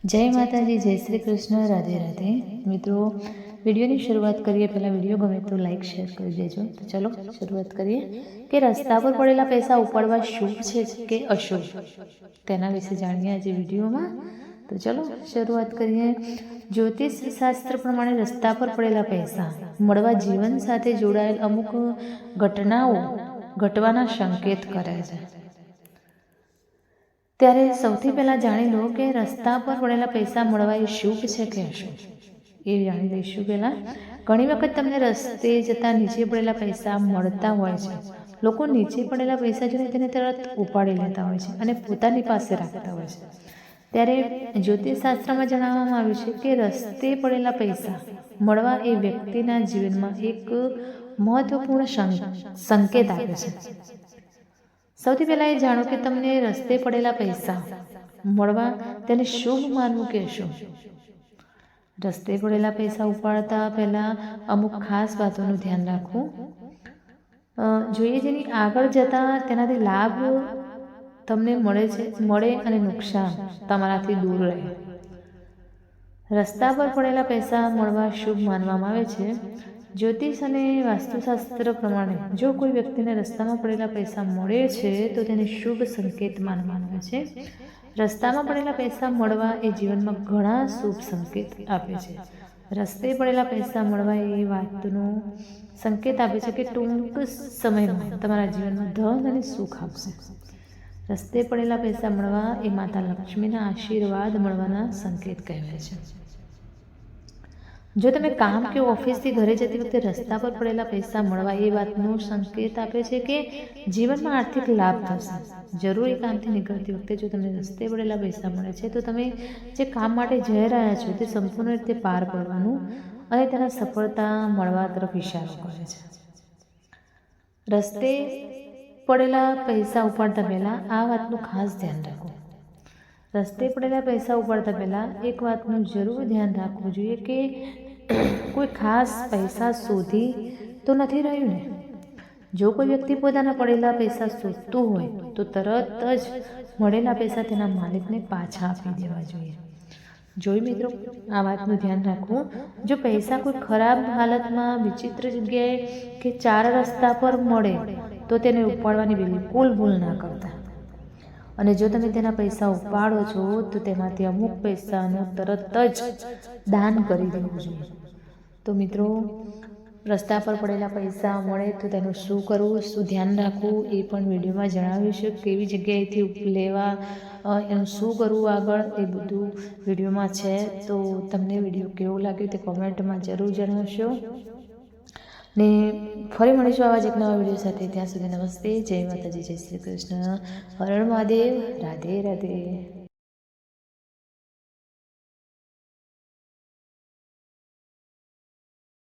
जय माताजी, जय श्री कृष्ण, राधे राधे। मित्रों, वीडियो की शुरुआत करिए। पहला वीडियो गमे तो लाइक शेर कर देजो। तो चलो शुरुआत करिए कि रस्ता पर पड़ेला पैसा उपाड़वा शुभ है कि अशुभ, तेना विશે जाणीए आज वीडियो में। तो चलो शुरुआत करिए। ज्योतिष शास्त्र प्रमाणे रस्ता पर पड़ेला पैसा मळवा जीवन साथे जोड़ायेल अमुक घटनाओं घटवाना संकेत करे छे। त्यारे सौथी पहला जाणी लो कि रस्ता पर पड़ेला पैसा मळवा ए शुभ है कि अशुभ, ए जाणी लईशुं। पहला घणी वखत तमने रस्ते जता नीचे पड़ेला पैसा मळता होय छे। लोको नीचे पड़ेला पैसा जोईने तेने तरत उपाड़ी लेता होय छे अने पोतानी पासे राखता होय छे। त्यारे ज्योतिषशास्त्रमां जणाववामां आव्युं छे कि रस्ते पड़ेला पैसा मळवा ए व्यक्तिना जीवनमां एक महत्वपूर्ण संकेत आपे छे। सौथी पहला ए जाणो कि तमने रस्ते पड़ेला पैसा मळवा तेने शुभ मानवुं के अशुभ। रस्ते पड़ेला पैसा उपाड़ता पहला अमुक खास बातोनुं ध्यान राखवुं जोईए, जेनी आगळ जता तेनाथी लाभ तमने मळे अने नुकसान तमाराथी दूर रहे। रस्ता पर पड़ेला पैसा मळवा शुभ मानवामां आवे छे। ज्योतिष अने वास्तुशास्त्र प्रमाणे जो कोई व्यक्ति ने रस्ता में पड़ेला पैसा मळे छे तो तेने शुभ संकेत मानवामां आवे छे। रस्ता में पड़ेला पैसा मळवा ए जीवन में घणा शुभ संकेत आपे छे। रस्ते पड़ेला पैसा मळवा ए वातनो संकेत आपे छे कि टूंक समय में तमारा जीवन में धन अने सुख आपशे। रस्ते पड़ेला पैसा मळवा ए माता लक्ष्मीना आशीर्वाद मळवाना संकेत कहेवाय छे। जो तमे काम के ऑफिस थी घरे जती वखते रस्ता पर पड़ेला पैसा मळवा ए वातनो संकेत आपे छे कि जीवन में आर्थिक लाभ थशे। जरूरी काम थी निकळती वखते जो तमने रस्ते पड़ेला पैसा मळे छे तो तमे जे काम माटे जई रह्या छो ते संपूर्ण रीते पार पाडवानुं अने तेना सफलता मळवा तरफ इशारो करे छे। रस्ते पड़ेला पैसा उपाड़ता पहेला आ वातनुं खास ध्यान राखो। रस्ते पड़ेला पैसा उपाड़ता पहेला एक वातनुं जरूर ध्यान राखवुं जोईए कि कोई खास पैसा शोधी तो नहीं रह्यु ने। जो कोई व्यक्ति पोताना पड़ेला पैसा शोधतुं होय तो तरत ज मळेला पैसा तेना मालिकने पाछा आपी देवा जोईए। जोई मित्रों, आ वातनुं ध्यान राखवुं। जो पैसा कोई खराब हालत में विचित्र जग्याए के चार रस्ता पर मळे तो तेने उपाड़वानी बिलकुल भूल ना करता। अने जो तमे तेना पैसा उपाड़ो छो तो तेमांथी अमुक पैसानो तरत ज दान करी देवुं जोईए। तो मित्रों, रस्ता पर पड़ेला पैसा मळे तो तेनुं शुं करवुं, शुं ध्यान राखवुं ए पण विडियोमां जणाव्युं छे। केवी जग्याएथी लेवा एनुं शुं करवुं आगळ ए बधुं विडियोमां छे। तो तमने विडियो केवो लाग्यो ते कॉमेंटमां जरूर जणावशो ने फरी मळीशुं आवा ज एक नवा विडियो साथे। त्यां सुधी नमस्ते, जय माताजी, जय श्री कृष्ण, हर हर महादेव, राधे राधे।